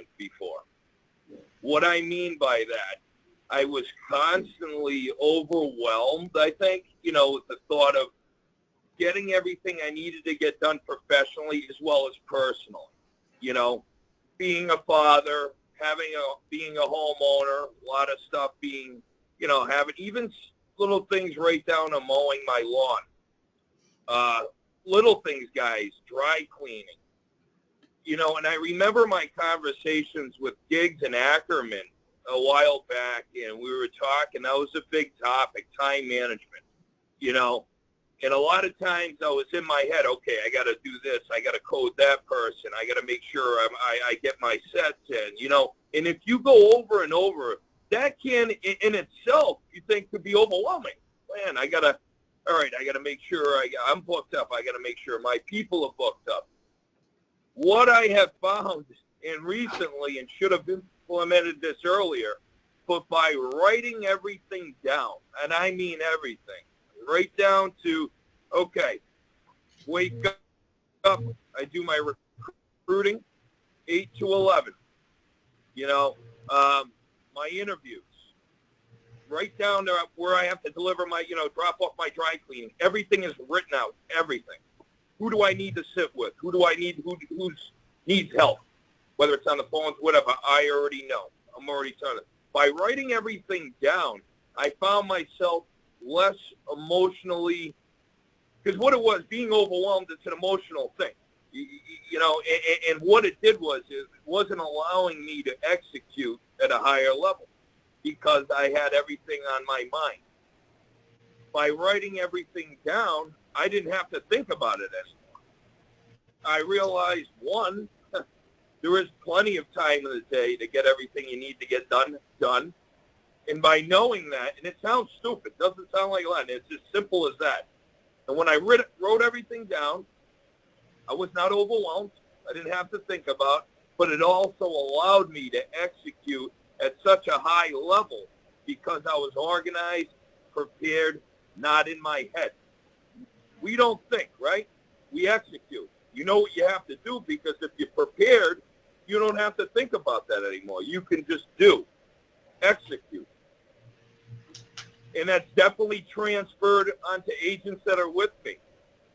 overwhelming before. What I mean by that, I was constantly overwhelmed, I think, with the thought of getting everything I needed to get done professionally as well as personally. Being a father, being a homeowner, a lot of stuff being, having even little things right down to mowing my lawn. Little things, guys, dry cleaning. And I remember my conversations with Giggs and Ackerman a while back, and we were talking, that was a big topic, time management, And a lot of times I was in my head, okay, I got to do this, I got to code that person, I got to make sure I get my sets in, And if you go over and over, that can, in itself, you think could be overwhelming. Man, I got to make sure I'm booked up. I got to make sure my people are booked up. What I have found, and recently, and should have implemented this earlier, but by writing everything down, and I mean everything, right down to, okay, wake up, I do my recruiting, 8 to 11, my interviews, right down to where I have to deliver my, drop off my dry cleaning. Everything is written out, everything. Who do I need to sit with? Who do I need, who needs help? Whether it's on the phones, whatever, I already know. I'm already telling it. By writing everything down, I found myself less emotionally, because what it was, being overwhelmed, it's an emotional thing. And what it did was, it wasn't allowing me to execute at a higher level because I had everything on my mind. By writing everything down, I didn't have to think about it anymore. I realized, one, there is plenty of time in the day to get everything you need to get done. And by knowing that, and it sounds stupid, doesn't sound like a lot, it's as simple as that. And when I wrote everything down, I was not overwhelmed. I didn't have to think about, but it also allowed me to execute at such a high level because I was organized, prepared, not in my head. We don't think, right? We execute. You know what you have to do because if you're prepared, you don't have to think about that anymore. You can just do, execute. And that's definitely transferred onto agents that are with me.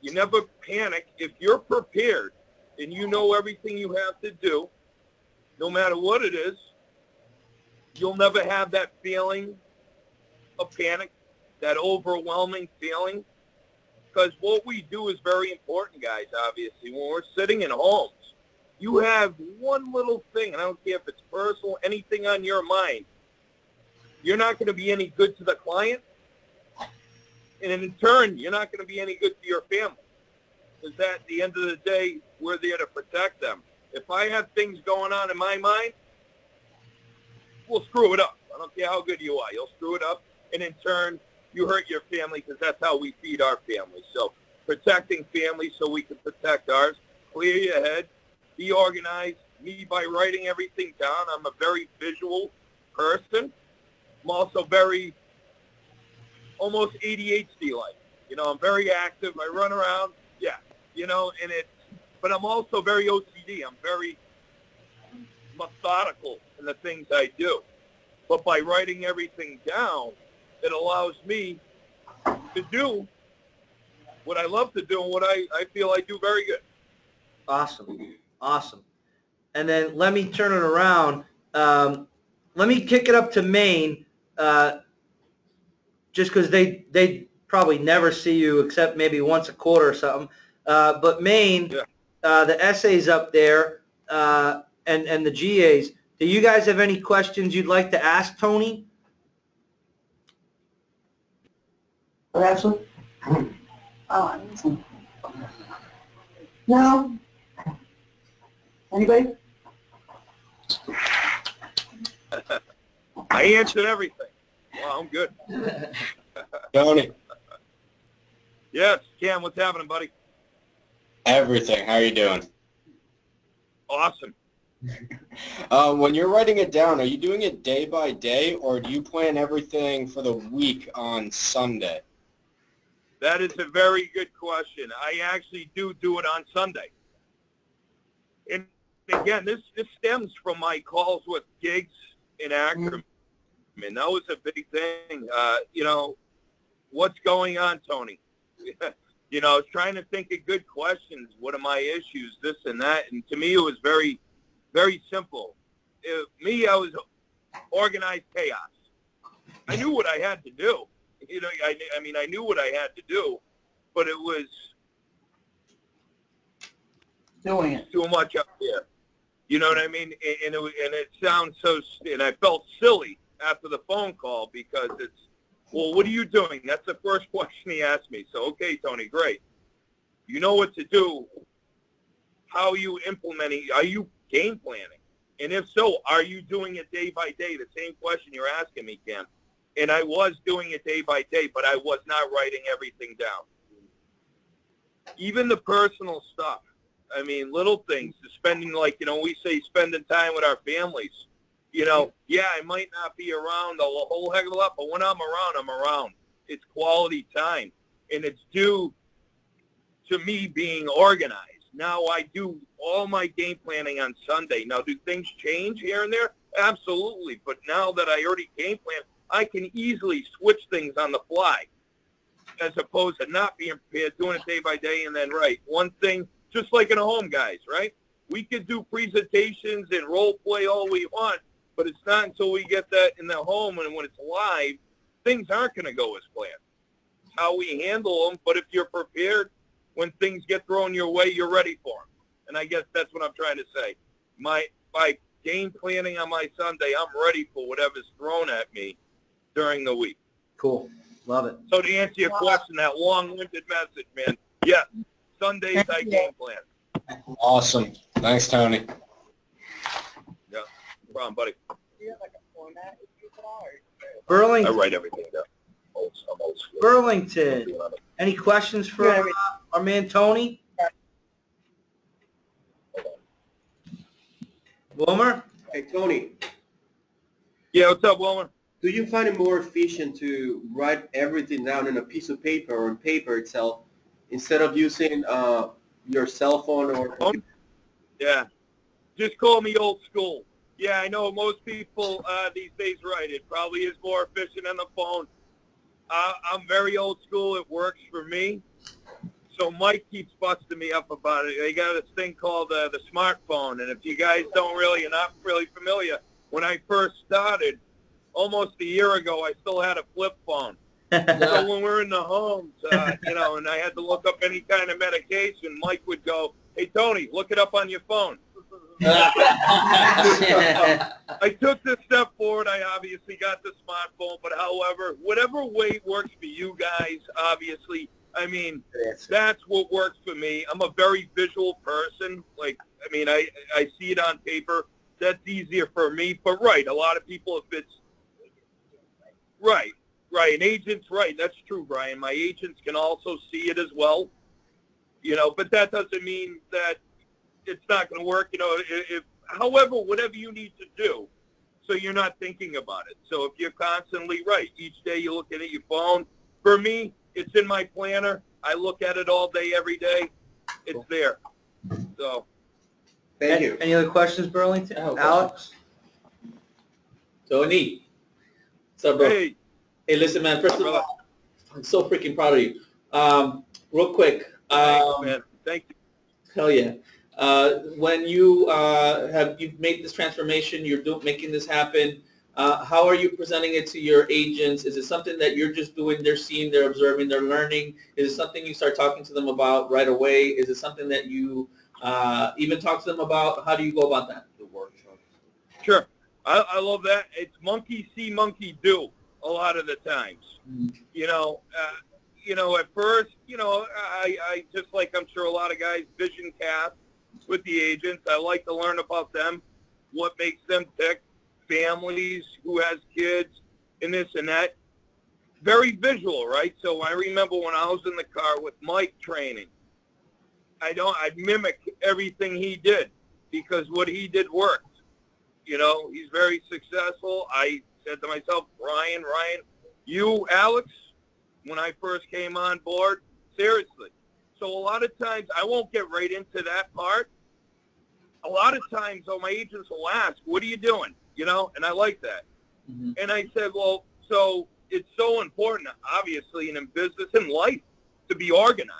You never panic. If you're prepared and you know everything you have to do, no matter what it is, you'll never have that feeling of panic, that overwhelming feeling. Because what we do is very important, guys, obviously. When we're sitting in homes, you have one little thing, and I don't care if it's personal, anything on your mind. You're not going to be any good to the client, and in turn, you're not going to be any good to your family. Because at the end of the day, we're there to protect them. If I have things going on in my mind, we'll screw it up. I don't care how good you are. You'll screw it up, and in turn, you hurt your family because that's how we feed our family. So protecting family so we can protect ours. Clear your head. Be organized. Me, by writing everything down, I'm a very visual person. I'm also very, almost ADHD-like. I'm very active. I run around. Yeah. But I'm also very OCD. I'm very methodical in the things I do. But by writing everything down, it allows me to do what I love to do and what I feel I do very good. Awesome. And then let me turn it around. Let me kick it up to Maine, just because they probably never see you except maybe once a quarter or something. But Maine, yeah. The essays up there and the GAs, do you guys have any questions you'd like to ask Tony? Absolutely. No. Anybody? I answered everything. Well, I'm good. Tony. Yes, Cam, what's happening, buddy? Everything. How are you doing? Awesome. When you're writing it down, are you doing it day by day, or do you plan everything for the week on Sunday? That is a very good question. I actually do it on Sunday. And again, this stems from my calls with gigs in Ackerman. That was a big thing. You know, what's going on, Tony? You know, I was trying to think of good questions. What are my issues? This and that. And to me, it was very, very simple. I was organized chaos. I knew what I had to do. You know, I mean, I knew what I had to do, but it was Doing it. too much up there. You know what I mean? And it sounds so, and I felt silly after the phone call because it's, well, what are you doing? That's the first question he asked me. So, okay, Tony, great. You know what to do. How are you implementing? Are you game planning? And if so, are you doing it day by day? The same question you're asking me, Ken. And I was doing it day by day, but I was not writing everything down. Even the personal stuff. I mean, little things, spending, like, you know, we say spending time with our families. You know, yeah, I might not be around a whole heck of a lot, but when I'm around, I'm around. It's quality time, and it's due to me being organized. Now I do all my game planning on Sunday. Now, do things change here and there? Absolutely, but now that I already game plan, I can easily switch things on the fly as opposed to not being prepared, doing it day by day, and then, right, one thing, just like in a home, guys, right? We could do presentations and role play all we want, but it's not until we get that in the home and when it's live, things aren't going to go as planned. It's how we handle them, but if you're prepared, when things get thrown your way, you're ready for them. And I guess that's what I'm trying to say. By game planning on my Sunday, I'm ready for whatever's thrown at me during the week. Cool. Love it. So to answer your question, that long-winded message, man, yes, Sundays I game plan. Awesome. Thanks, Tony. Yeah, no problem, buddy. Do you have like a format you use at all? I Burlington. write everything down. I'm old school. Burlington. Any questions for our man Tony? Wilmer? Hey, Tony, Yeah, what's up, Wilmer? do you find it more efficient to write everything down in a piece of paper or in paper itself instead of using your cell phone or... Yeah, just call me old school. Yeah, I know most people these days write. It probably is more efficient on the phone. I'm very old school. It works for me. So Mike keeps busting me up about it. They got this thing called the smartphone, and if you guys you're not really familiar, when I first started, almost a year ago, I still had a flip phone. So when we're in the homes, you know, and I had to look up any kind of medication, Mike would go, "Hey, Tony, look it up on your phone." I took this step forward. I obviously got the smartphone, but however, whatever way works for you guys, obviously, I mean, that's what works for me. I'm a very visual person. Like, I mean, I see it on paper. That's easier for me. But right, a lot of people, if it's right, an agent's right. That's true, Brian. My agents can also see it as well. You know, but that doesn't mean that it's not going to work. You know, however, whatever you need to do, so you're not thinking about it. So if you're constantly right, each day you're looking at your phone. For me, it's in my planner. I look at it all day, every day. It's there. So. Thank you. Any other questions, Burlington? Alex? Tony. What's up, bro? Hey. Hey, listen, man. First of all, I'm so freaking proud of you. Real quick. Thanks, man. Thank you. Hell yeah. When you've made this transformation, you're making this happen. How are you presenting it to your agents? Is it something that you're just doing, they're seeing, they're observing, they're learning? Is it something you start talking to them about right away? Is it something that you even talk to them about? How do you go about that? The workshop. Sure. I love that. It's monkey see, monkey do a lot of the times. Mm-hmm. You know, at first, you know, I just like I'm sure a lot of guys vision cast with the agents. I like to learn about them, what makes them tick, families, who has kids, and this and that. Very visual, right? So I remember when I was in the car with Mike training, I'd mimic everything he did because what he did worked. You know, he's very successful. I said to myself, Ryan, you, Alex, when I first came on board, seriously. So a lot of times I won't get right into that part, a lot of times, though, my agents will ask, what are you doing? You know, and I like that. Mm-hmm. And I said, well, so it's so important, obviously, and in business and life, to be organized.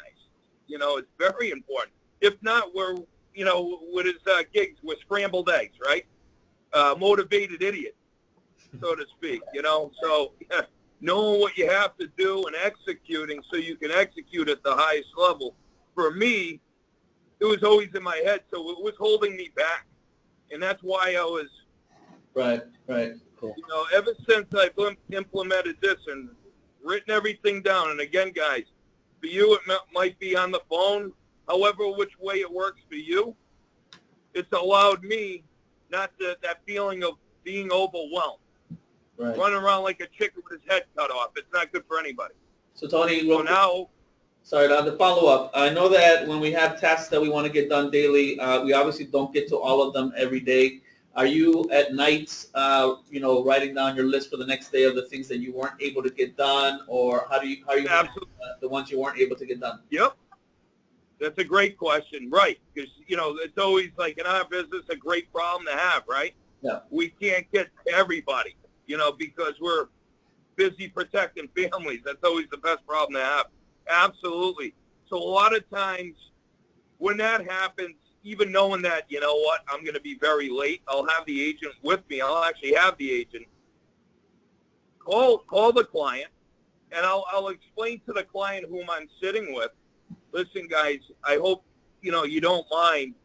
You know, it's very important. If not, we're, you know, with his gigs, we're scrambled eggs, right? Motivated idiot, so to speak, you know? So knowing what you have to do and executing so you can execute at the highest level, for me, it was always in my head, so it was holding me back. And that's why I was, Right. you know, ever since I've implemented this and written everything down, and again, guys, for you, it might be on the phone, however which way it works for you, it's allowed me not that feeling of being overwhelmed. Right. Running around like a chicken with his head cut off. It's not good for anybody. So Tony, So now, sorry, to follow up. I know that when we have tasks that we want to get done daily, we obviously don't get to all of them every day. Are you at nights, you know, writing down your list for the next day of the things that you weren't able to get done, or how are you absolutely, the ones you weren't able to get done? yep. That's a great question, right? Because, you know, it's always like in our business a great problem to have, right? Yeah. We can't get to everybody, you know, because we're busy protecting families. That's always the best problem to have. Absolutely. So a lot of times when that happens, even knowing that, you know what, I'm going to be very late, I'll have the agent with me. I'll actually have the agent call the client, and I'll explain to the client whom I'm sitting with, listen, guys, I hope, you know, you don't mind.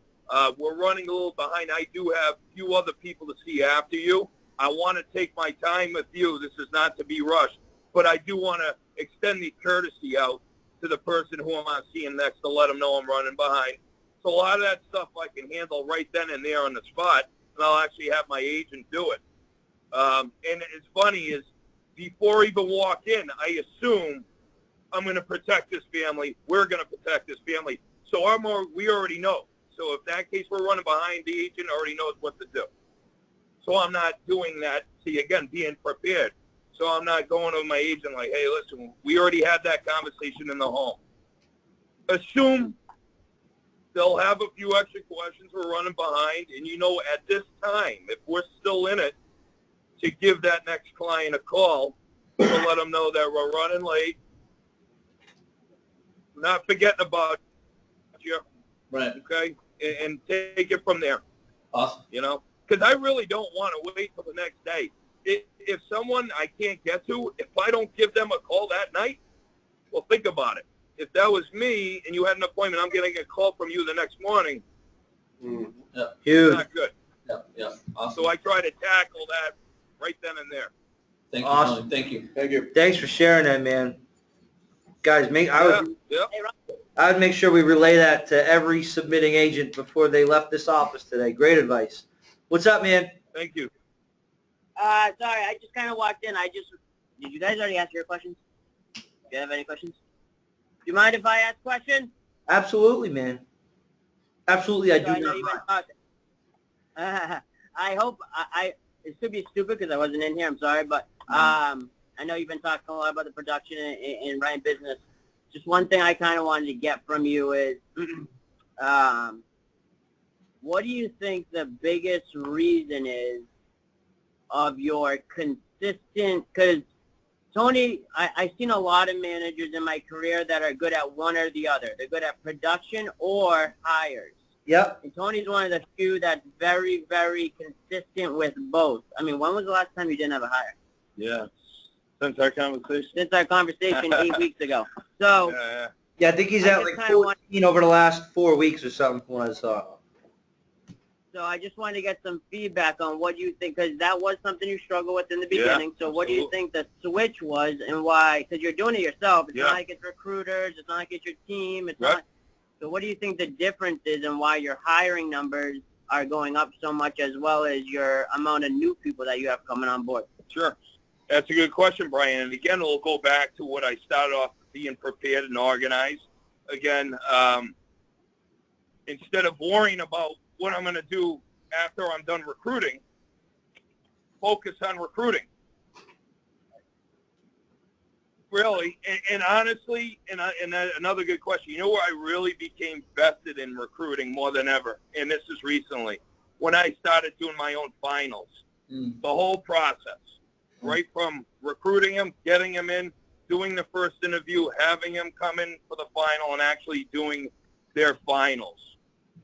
We're running a little behind. I do have a few other people to see after you. I want to take my time with you. This is not to be rushed, but I do want to extend the courtesy out to the person who I'm seeing next to let them know I'm running behind. So a lot of that stuff I can handle right then and there on the spot, and I'll actually have my agent do it. And it's funny is before I even walk in, I assume I'm going to protect this family. We're going to protect this family. So we already know. So if that case we're running behind, the agent already knows what to do. So I'm not doing that. See, again, being prepared. So I'm not going to my agent like, hey, listen, we already had that conversation in the home. Assume they'll have a few extra questions. We're running behind. And, you know, at this time, if we're still in it, to give that next client a call to let them know that we're running late. Not forgetting about you. Right. Okay? And take it from there. Awesome. You know? Because I really don't want to wait till the next day. If someone I can't get to, if I don't give them a call that night, well, think about it. If that was me and you had an appointment, I'm getting a call from you the next morning. Yeah. Huge. Not good. Yeah. Awesome. So I try to tackle that right then and there. Thank you, Awesome. Tony. Thank you. Thank you. Thanks for sharing that, man. Guys, I would make sure we relay that to every submitting agent before they left this office today. Great advice. What's up, man? Thank you. Sorry, I just kind of walked in. Did you guys already ask your questions? Do you have any questions? Do you mind if I ask questions? Absolutely, man. Absolutely, I So do I know not you've mind. been talking. I hope it should be stupid because I wasn't in here. I'm sorry, but I know you've been talking a lot about the production and running business. Just one thing I kind of wanted to get from you is, what do you think the biggest reason is of your consistent? Because Tony, I've seen a lot of managers in my career that are good at one or the other. They're good at production or hires. Yep. And Tony's one of the few that's very, very consistent with both. I mean, when was the last time you didn't have a hire? Yeah. Since our conversation. Since our conversation 8 weeks ago. So, Yeah, I think he's I at just like kinda 14 over the last 4 weeks or something from what I saw. so I just wanted to get some feedback on what you think, because that was something you struggled with in the beginning. So what do you think the switch was and why? Because you're doing it yourself. It's not like it's recruiters. It's not like it's your team. It's not. So what do you think the difference is and why your hiring numbers are going up so much, as well as your amount of new people that you have coming on board? Sure. That's a good question, Brian. And again, it'll go back to what I started off being prepared and organized. Again, instead of worrying about what I'm going to do after I'm done recruiting, focus on recruiting. really, and honestly, another good question. You know where I really became vested in recruiting more than ever, and this is recently, when I started doing my own finals. The whole process, right from recruiting them, getting them in, doing the first interview, having them come in for the final, and actually doing their finals,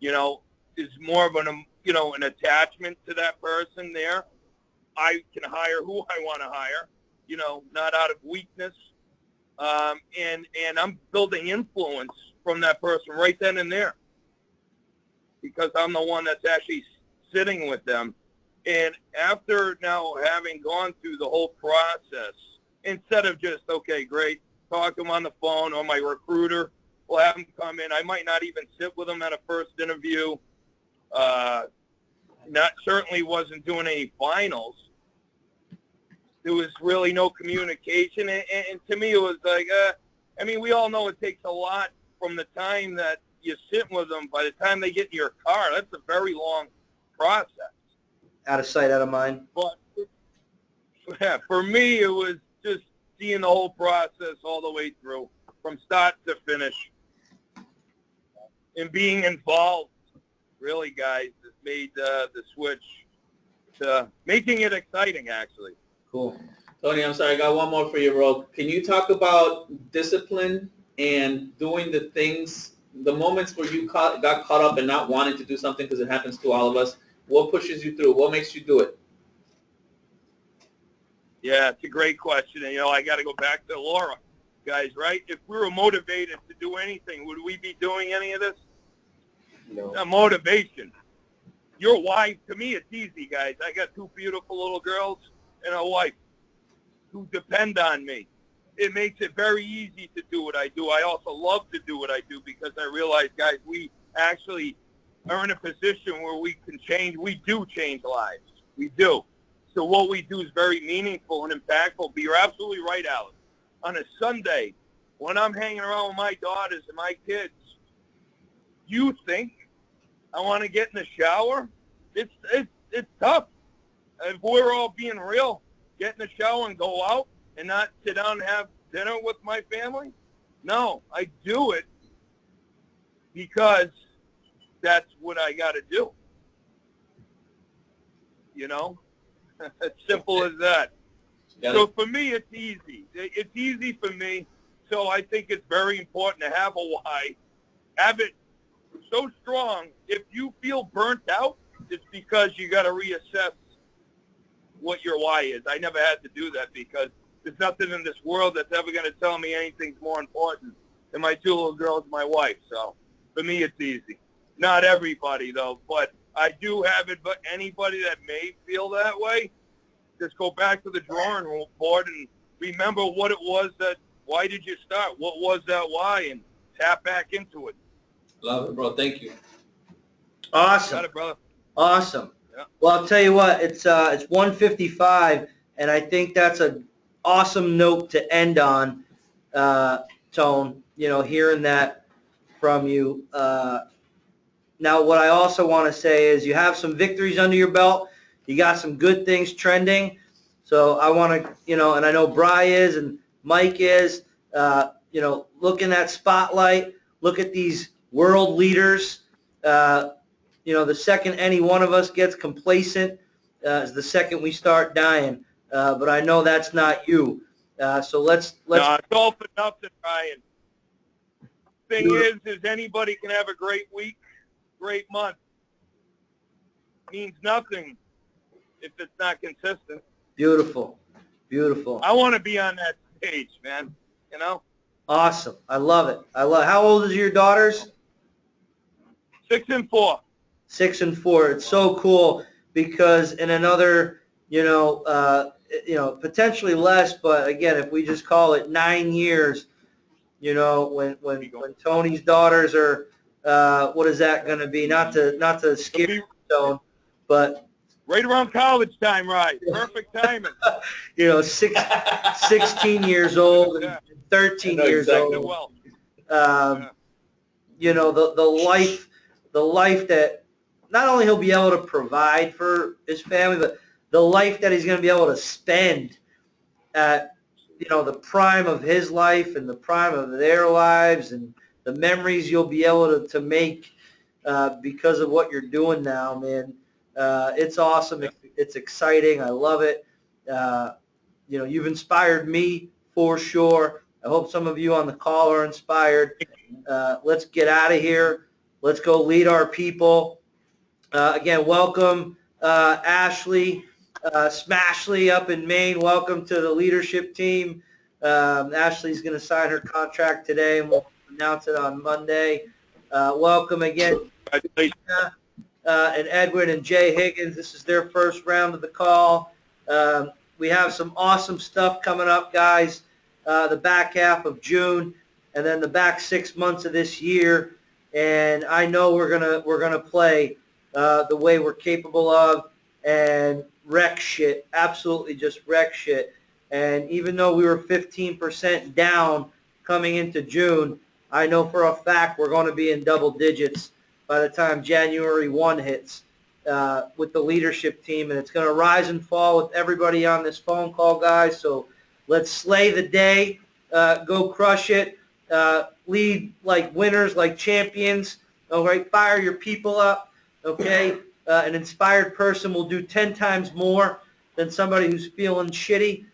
is more of an attachment to that person there. I can hire who I want to hire, not out of weakness. And I'm building influence from that person right then and there, because I'm the one that's actually sitting with them. And after now having gone through the whole process, instead of just, okay, great, talk to them on the phone, or my recruiter will have them come in. I might not even sit with them at a first interview. Certainly wasn't doing any finals. There was really no communication. And to me, it was like, we all know it takes a lot from the time that you sit with them. By the time they get in your car, that's a very long process. Out of sight, out of mind. But yeah, for me, it was just seeing the whole process all the way through, from start to finish, and being involved. Really, guys, has made the switch to making it exciting, actually. Cool. Tony, I'm sorry, I got one more for you, bro. Can you talk about discipline and doing the things, the moments where you got caught up and not wanting to do something, because it happens to all of us? What pushes you through? What makes you do it? Yeah, it's a great question. And, I got to go back to Laura, guys, right? If we were motivated to do anything, would we be doing any of this? No. Motivation. Your wife, to me, it's easy, guys. I got 2 beautiful little girls and a wife who depend on me. It makes it very easy to do what I do. I also love to do what I do, because I realize, guys, we actually are in a position where we can change. We do change lives. We do. So what we do is very meaningful and impactful. But you're absolutely right, Alex. On a Sunday, when I'm hanging around with my daughters and my kids, you think I want to get in the shower? It's tough. If we're all being real, get in the shower and go out and not sit down and have dinner with my family? No, I do it because that's what I got to do. As simple as that. So for me, it's easy. It's easy for me. So I think it's very important to have a why. Have it so strong. If you feel burnt out, it's because you got to reassess what your why is. I never had to do that, because there's nothing in this world that's ever going to tell me anything's more important than my 2 little girls and my wife. So for me, it's easy. Not everybody, though, but I do have it. But anybody that may feel that way, just go back to the drawing board and remember what it was why did you start? What was that why? And tap back into it. Love it, bro. Thank you. Awesome. Got it, brother. Awesome. Yeah. Well, I'll tell you what, it's 1:55, and I think that's an awesome note to end on, Tone, hearing that from you. Now, what I also want to say is you have some victories under your belt. You got some good things trending. So I want to, and I know Bri is and Mike is, look in that spotlight, look at these world leaders. The second any one of us gets complacent is the second we start dying. But I know that's not you. So let's. No, it's all for nothing, Ryan. Thing is anybody can have a great week, great month. Means nothing if it's not consistent. Beautiful. Beautiful. I want to be on that stage, man. Awesome. I love it. How old is your daughters? 6 and 4. 6 and 4. It's so cool because in another, potentially less, but again, if we just call it 9 years, when Tony's daughters are, what is that going to be? Not to scare Tone, but right around college time, right? Perfect timing. 16 years old and 13 years old. Well. The life that not only he'll be able to provide for his family, but the life that he's going to be able to spend at the prime of his life and the prime of their lives and the memories you'll be able to make because of what you're doing now, man. It's awesome. It's exciting. I love it. You've inspired me for sure. I hope some of you on the call are inspired. Let's get out of here. Let's go lead our people. Again, welcome, Ashley, Smashley up in Maine. Welcome to the leadership team. Ashley's going to sign her contract today, and we'll announce it on Monday. Welcome again, Tina, and Edwin and Jay Higgins. This is their first round of the call. We have some awesome stuff coming up, guys, the back half of June and then the back 6 months of this year. And I know we're gonna play the way we're capable of and wreck shit, absolutely just wreck shit. And even though we were 15% down coming into June, I know for a fact we're going to be in double digits by the time January 1 hits with the leadership team. And it's going to rise and fall with everybody on this phone call, guys. So let's slay the day, go crush it, lead like winners, like champions. All right, fire your people up, okay? An inspired person will do 10 times more than somebody who's feeling shitty.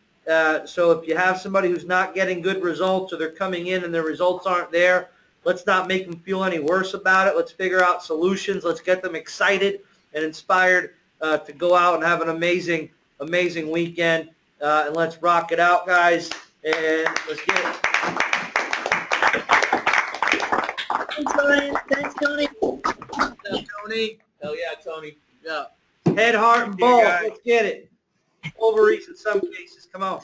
So if you have somebody who's not getting good results or they're coming in and their results aren't there, let's not make them feel any worse about it. Let's figure out solutions. Let's get them excited and inspired to go out and have an amazing, amazing weekend. And let's rock it out, guys. And let's get it. Thanks, Tony. Thanks, Tony. Tony. Hell yeah, Tony. Yeah. Head, heart, and balls. Let's get it. Ovaries in some cases. Come on.